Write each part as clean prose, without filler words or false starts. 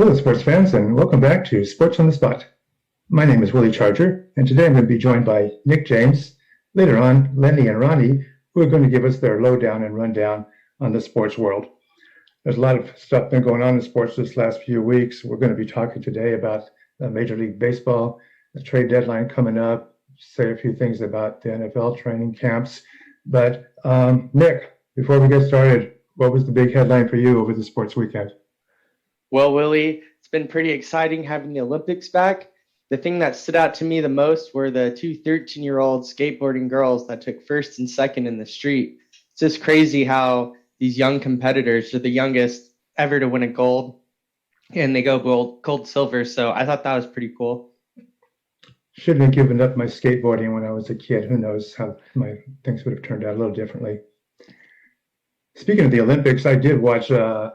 Hello, sports fans, and welcome back to Sports on the Spot. My name is Willie Charger, and today I'm going to be joined by Nick James. Later on, Lenny and Ronnie, who are going to give us their lowdown and rundown on the sports world. There's a lot of stuff been going on in sports this last few weeks. We're going to be talking today about Major League Baseball, the trade deadline coming up, say a few things about the NFL training camps. But Nick, before we get started, what was the big headline for you over the sports weekend? Well, Willie, it's been pretty exciting having the Olympics back. The thing that stood out to me the most were the two 13-year-old skateboarding girls that took first and second in the street. It's just crazy how these young competitors are the youngest ever to win a gold, and they go gold, silver. So I thought that was pretty cool. Shouldn't have given up my skateboarding when I was a kid. Who knows how my things would have turned out a little differently. Speaking of the Olympics, I did watch the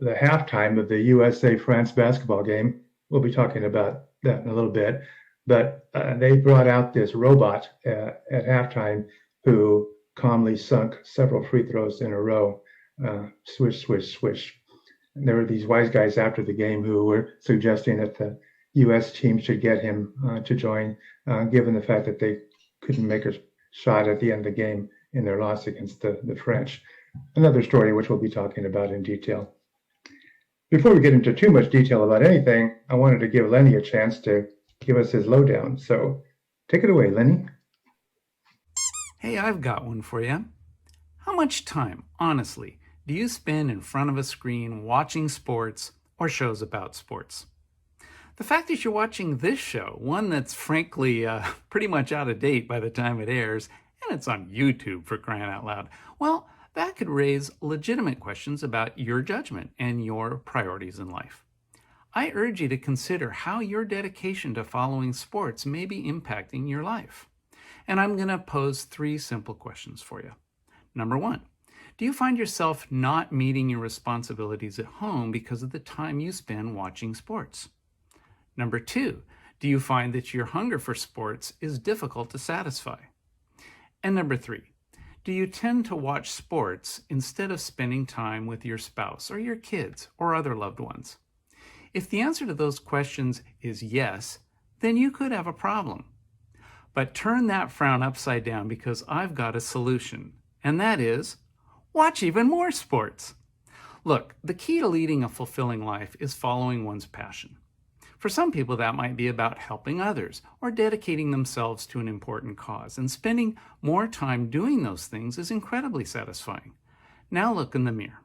halftime of the USA-France basketball game. We'll be talking about that in a little bit. But they brought out this robot at halftime who calmly sunk several free throws in a row. Swish, swish, swish. And there were these wise guys after the game who were suggesting that the U.S. team should get him to join, given the fact that they couldn't make a shot at the end of the game in their loss against the French. Another story which we'll be talking about in detail. Before we get into too much detail about anything, I wanted to give Lenny a chance to give us his lowdown. So take it away, Lenny. Hey, I've got one for you. How much time, honestly, do you spend in front of a screen watching sports or shows about sports? The fact that you're watching this show, one that's frankly pretty much out of date by the time it airs, and it's on YouTube for crying out loud, well, that could raise legitimate questions about your judgment and your priorities in life. I urge you to consider how your dedication to following sports may be impacting your life. And I'm going to pose 3 simple questions for you. Number 1, do you find yourself not meeting your responsibilities at home because of the time you spend watching sports? Number 2, do you find that your hunger for sports is difficult to satisfy? And number 3, do you tend to watch sports instead of spending time with your spouse or your kids or other loved ones? If the answer to those questions is yes, then you could have a problem. But turn that frown upside down because I've got a solution, and that is, watch even more sports. Look, the key to leading a fulfilling life is following one's passion. For some people, that might be about helping others or dedicating themselves to an important cause, and spending more time doing those things is incredibly satisfying. Now look in the mirror.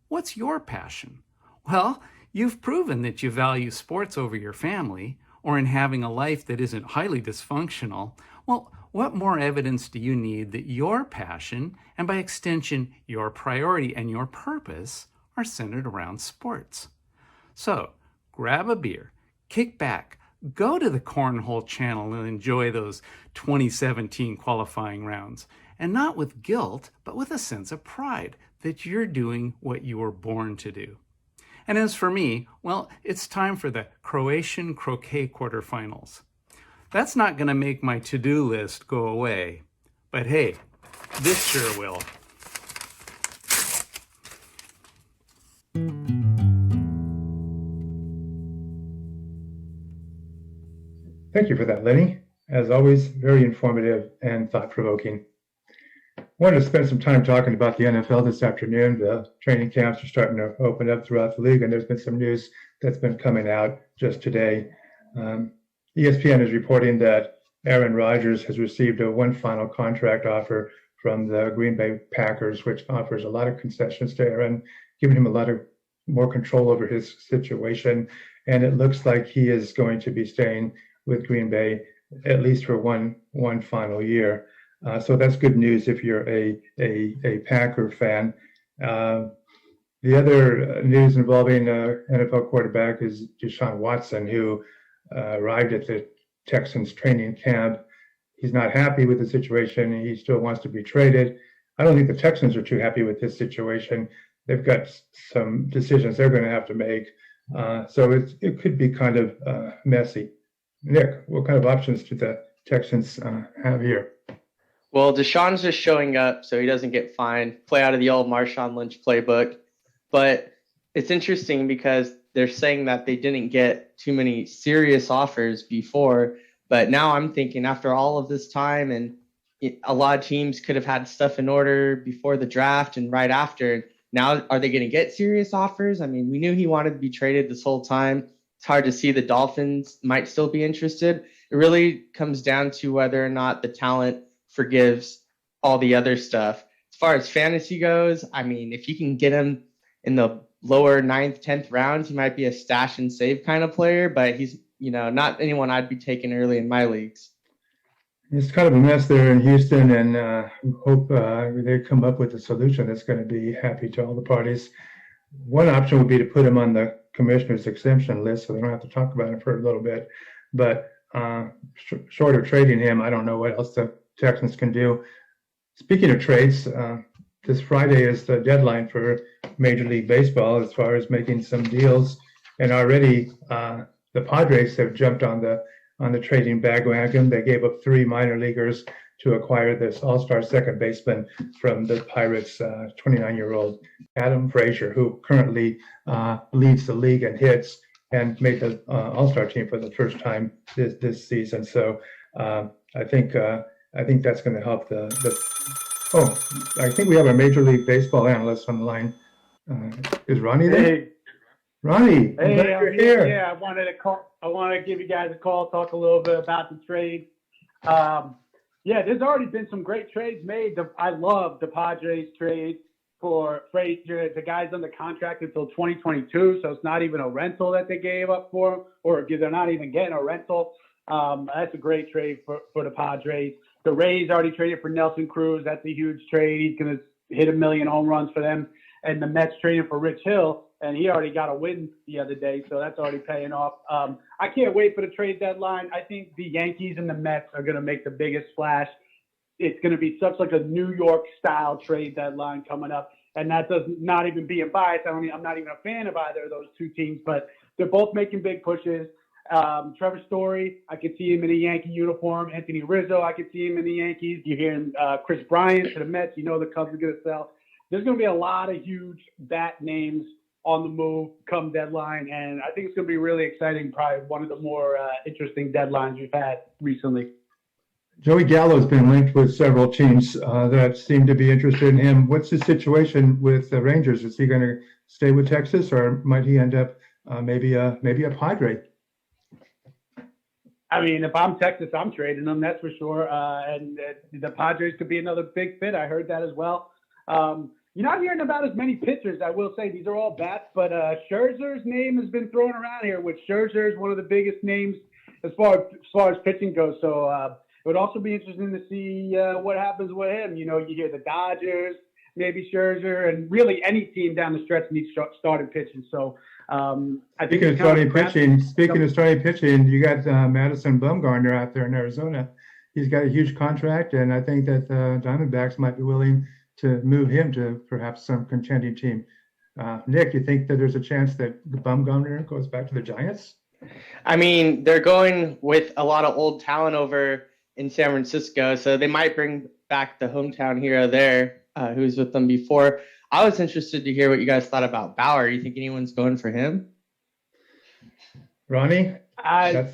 What's your passion? Well, you've proven that you value sports over your family or in having a life that isn't highly dysfunctional. Well, what more evidence do you need that your passion, and by extension, your priority and your purpose, are centered around sports? So, grab a beer, kick back, go to the Cornhole Channel and enjoy those 2017 qualifying rounds. And not with guilt, but with a sense of pride that you're doing what you were born to do. And as for me, well, it's time for the Croatian croquet quarterfinals. That's not going to make my to-do list go away. But hey, this sure will. Thank you for that, Lenny. As always, very informative and thought-provoking. I wanted to spend some time talking about the NFL this afternoon. The training camps are starting to open up throughout the league, and there's been some news that's been coming out just today. ESPN is reporting that Aaron Rodgers has received one final contract offer from the Green Bay Packers, which offers a lot of concessions to Aaron, giving him a lot of more control over his situation. And it looks like he is going to be staying with Green Bay at least for one final year. So that's good news if you're a Packer fan. The other news involving NFL quarterback is Deshaun Watson, who arrived at the Texans training camp. He's not happy with the situation. He still wants to be traded. I don't think the Texans are too happy with this situation. They've got some decisions they're going to have to make. So it could be kind of messy. Nick, what kind of options do the Texans have here? Well, Deshaun's just showing up so he doesn't get fined, play out of the old Marshawn Lynch playbook. But it's interesting because they're saying that they didn't get too many serious offers before. But now I'm thinking after all of this time, and a lot of teams could have had stuff in order before the draft and right after. Now, are they going to get serious offers? I mean, we knew he wanted to be traded this whole time. It's hard to see the Dolphins might still be interested. It really comes down to whether or not the talent forgives all the other stuff. As far as fantasy goes, I mean, if you can get him in the lower 9th, 10th rounds, he might be a stash and save kind of player, but he's, not anyone I'd be taking early in my leagues. It's kind of a mess there in Houston, and hope they come up with a solution that's going to be happy to all the parties. One option would be to put him on the commissioner's exemption list, so they don't have to talk about it for a little bit. But short of trading him, I don't know what else the Texans can do. Speaking of trades, this Friday is the deadline for Major League Baseball as far as making some deals, and already the Padres have jumped on the trading bandwagon. They gave up 3 minor leaguers to acquire this all-star second baseman from the Pirates, 29-year-old Adam Frazier, who currently leads the league in hits and made the all-star team for the first time this season. So I think that's going to help I think we have a Major League Baseball analyst on the line. Is Ronnie there? Hey. Ronnie, I'm Hey, glad you're here. yeah, I wanted to give you guys a call, talk a little bit about the trade. Yeah, there's already been some great trades made. I love the Padres trade for Frazier. The guy's under contract until 2022, so it's not even a rental that they gave up for him, or they're not even getting a rental. That's a great trade for the Padres. The Rays already traded for Nelson Cruz. That's a huge trade. He's going to hit 1 million home runs for them. And the Mets traded for Rich Hill, and he already got a win the other day, so that's already paying off. I can't wait for the trade deadline. I think the Yankees and the Mets are going to make the biggest splash. It's going to be such like a New York-style trade deadline coming up, and that does not even being biased. I'm not even a fan of either of those two teams, but they're both making big pushes. Trevor Story, I could see him in a Yankee uniform. Anthony Rizzo, I could see him in the Yankees. You're hearing Chris Bryant to the Mets. You know the Cubs are going to sell. There's going to be a lot of huge bat names on the move come deadline, and I think it's going to be really exciting, probably one of the more interesting deadlines we've had recently. Joey Gallo's been linked with several teams that seem to be interested in him. What's the situation with the Rangers? Is he going to stay with Texas, or might he end up maybe a Padre? I mean, if I'm Texas, I'm trading them, that's for sure. And the Padres could be another big fit. I heard that as well. You're not hearing about as many pitchers, I will say. These are all bats, but Scherzer's name has been thrown around here, which Scherzer is one of the biggest names as far as pitching goes. So it would also be interesting to see what happens with him. You hear the Dodgers, maybe Scherzer, and really any team down the stretch needs starting pitching. So I think Speaking of starting pitching, you got Madison Bumgarner out there in Arizona. He's got a huge contract, and I think that the Diamondbacks might be willing to move him to perhaps some contending team. Nick, you think that there's a chance that Bumgarner goes back to the Giants? I mean, they're going with a lot of old talent over in San Francisco, so they might bring back the hometown hero there, who was with them before. I was interested to hear what you guys thought about Bauer. You think anyone's going for him? Ronnie? I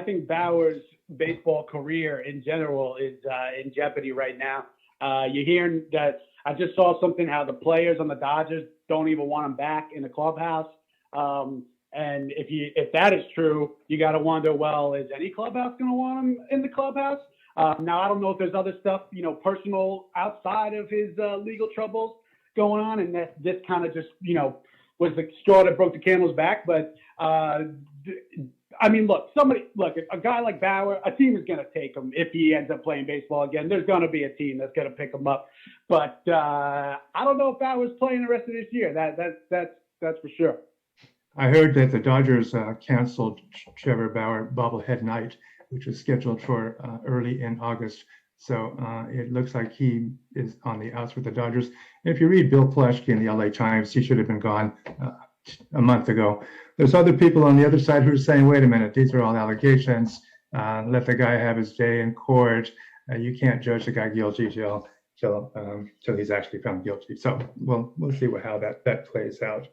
think Bauer's baseball career in general is in jeopardy right now. You're hearing that I just saw something how the players on the Dodgers don't even want him back in the clubhouse. And if that is true, you got to wonder, well, is any clubhouse going to want him in the clubhouse? Now, I don't know if there's other stuff, personal outside of his legal troubles going on. And that this kind of just, was the straw that broke the camel's back. But I mean, look, a guy like Bauer, a team is going to take him if he ends up playing baseball again. There's going to be a team that's going to pick him up. But I don't know if Bauer's playing the rest of this year. That's for sure. I heard that the Dodgers canceled Trevor Bauer bobblehead night, which was scheduled for early in August. So it looks like he is on the outs with the Dodgers. And if you read Bill Plaschke in the LA Times, he should have been gone a month ago. There's other people on the other side who are saying, wait a minute, these are all allegations. Let the guy have his day in court. You can't judge the guy guilty till he's actually found guilty. So we'll see how that plays out.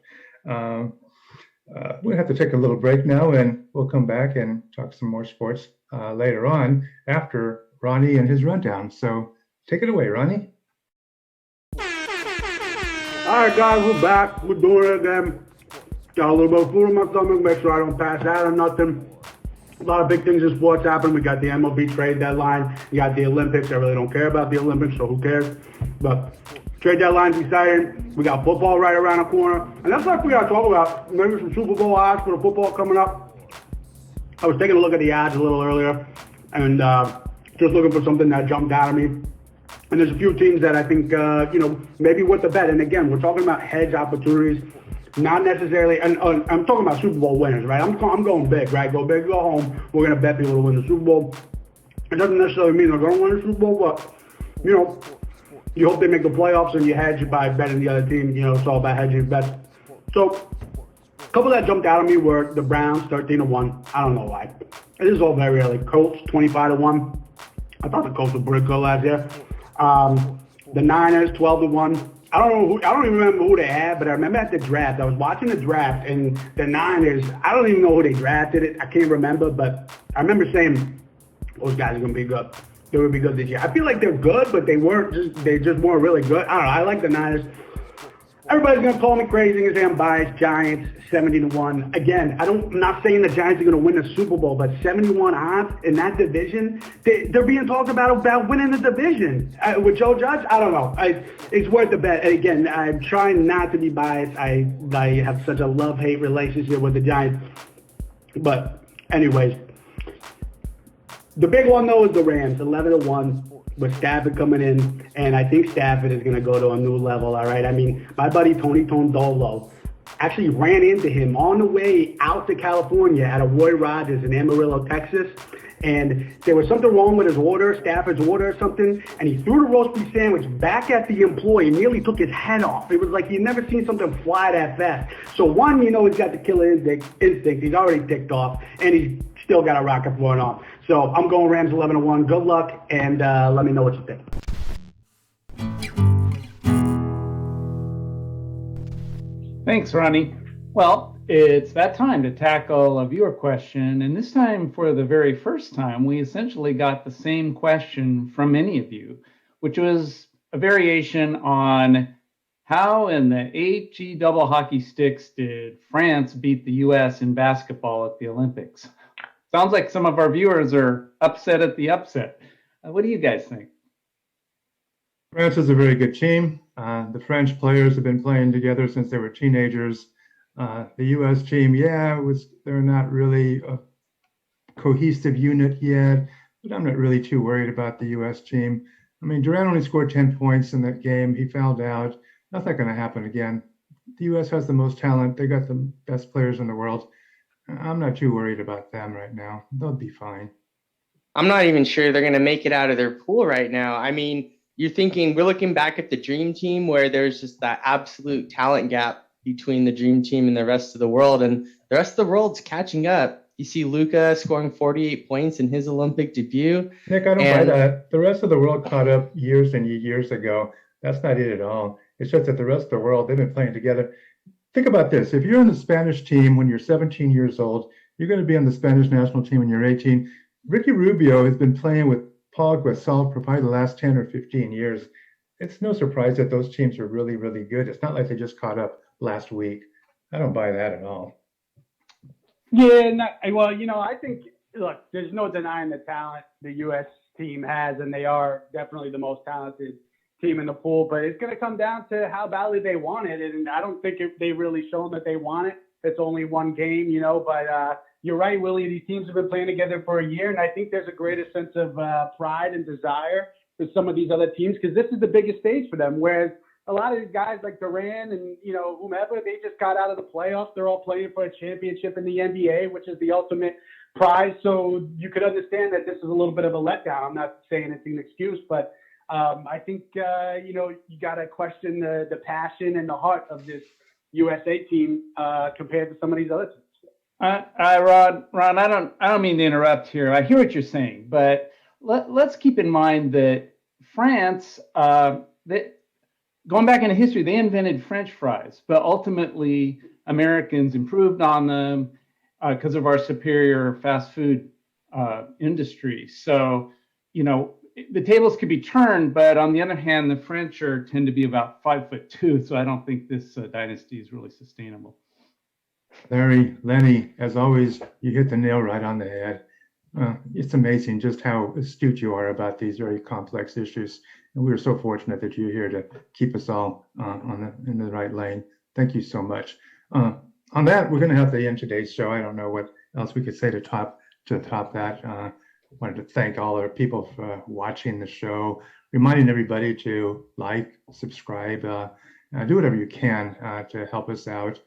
We'll have to take a little break now, and we'll come back and talk some more sports later on after Ronnie and his rundown. So take it away, Ronnie. All right, guys, we're back. We're doing it again. Got a little bit of food in my stomach, make sure I don't pass out or nothing. A lot of big things in sports happen. We got the MLB trade deadline. You got the Olympics. I really don't care about the Olympics, so who cares? But trade deadline's exciting. We got football right around the corner. And that's what we got to talk about. Maybe some Super Bowl odds for the football coming up. I was taking a look at the odds a little earlier and just looking for something that jumped out at me. And there's a few teams that I think, maybe worth a bet. And again, we're talking about hedge opportunities. Not necessarily, and I'm talking about Super Bowl winners, right? I'm going big, right? Go big, go home. We're going to bet people to win the Super Bowl. It doesn't necessarily mean they're going to win the Super Bowl, but, you hope they make the playoffs and you hedge by betting the other team. It's all about hedging bets. So, a couple that jumped out at me were the Browns, 13-1. I don't know why. It is all very early. Colts, 25-1. I thought the Colts were pretty good last year. The Niners, 12-1. I don't even remember who they had, but I remember at the draft, I was watching the draft, and the Niners, I don't even know who they drafted it. I can't remember, but I remember saying, those guys are going to be good. They're going to be good this year. I feel like they're good, but they just weren't really good. I don't know. I like the Niners. Everybody's going to call me crazy and say I'm biased. Giants, 70-1. Again, I'm not saying the Giants are going to win the Super Bowl, but 71 odds in that division, they're being talked about winning the division. With Joe Judge, I don't know. It's worth the bet. And again, I'm trying not to be biased. I have such a love-hate relationship with the Giants. But anyways, the big one, though, is the Rams, 11-1. With Stafford coming in, and I think Stafford is going to go to a new level, all right? I mean, my buddy Tony Tondolo actually ran into him on the way out to California at a Roy Rogers in Amarillo, Texas, and there was something wrong with his order, Stafford's order or something, and he threw the roast beef sandwich back at the employee and nearly took his head off. It was like you'd never seen something fly that fast. So one, he's got the killer instinct. He's already ticked off, and he's still got a rocket flowing off. So I'm going Rams 11-1. Good luck, and let me know what you think. Thanks, Ronnie. Well, it's that time to tackle a viewer question. And this time, for the very first time, we essentially got the same question from many of you, which was a variation on how in the HE double hockey sticks did France beat the US in basketball at the Olympics? Sounds like some of our viewers are upset at the upset. What do you guys think? France is a very good team. The French players have been playing together since they were teenagers. The U.S. team, they're not really a cohesive unit yet, but I'm not really too worried about the U.S. team. I mean, Durant only scored 10 points in that game. He fouled out. That's not going to happen again. The U.S. has the most talent. They got the best players in the world. I'm not too worried about them right now. They'll be fine. I'm not even sure they're going to make it out of their pool right now. I mean, we're looking back at the Dream Team where there's just that absolute talent gap between the Dream Team and the rest of the world. And the rest of the world's catching up. You see Luka scoring 48 points in his Olympic debut. Nick, I don't buy that. The rest of the world caught up years and years ago. That's not it at all. It's just that the rest of the world, they've been playing together. Think about this. If you're on the Spanish team when you're 17 years old, you're going to be on the Spanish national team when you're 18. Ricky Rubio has been playing with Paul Gasol for probably the last 10 or 15 years. It's no surprise that those teams are really, really good. It's not like they just caught up last week. I don't buy that at all. Yeah, I think, look, there's no denying the talent the U.S. team has, and they are definitely the most talented team in the pool, but it's going to come down to how badly they want it, and I don't think they've really shown that they want it. It's only one game, but you're right, Willie, these teams have been playing together for a year, and I think there's a greater sense of pride and desire for some of these other teams because this is the biggest stage for them, whereas a lot of these guys like Durant and, whomever, they just got out of the playoffs. They're all playing for a championship in the NBA, which is the ultimate prize, so you could understand that this is a little bit of a letdown. I'm not saying it's an excuse, but I think, you got to question the passion and the heart of this USA team compared to some of these other teams. Ron, I don't mean to interrupt here. I hear what you're saying, but let's keep in mind that France, going back into history, they invented French fries, but ultimately Americans improved on them because of our superior fast food industry. So, the tables could be turned, but on the other hand, the French tend to be about 5'2", so I don't think this dynasty is really sustainable. Larry, Lenny, as always, you hit the nail right on the head. It's amazing just how astute you are about these very complex issues. And we're so fortunate that you're here to keep us all in the right lane. Thank you so much. On that, we're going to have to end today's show. I don't know what else we could say to top that. Wanted to thank all our people for watching the show, reminding everybody to like, subscribe, do whatever you can to help us out.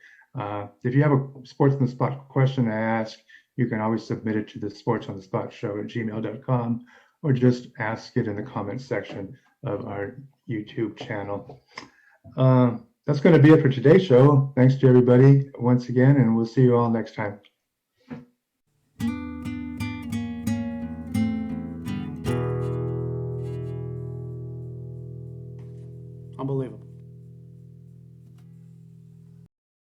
If you have a Sports on the Spot question to ask, you can always submit it to the sportsonthespot@gmail.com or just ask it in the comment section of our YouTube channel. That's going to be it for today's show. Thanks to everybody once again, and we'll see you all next time. Unbelievable.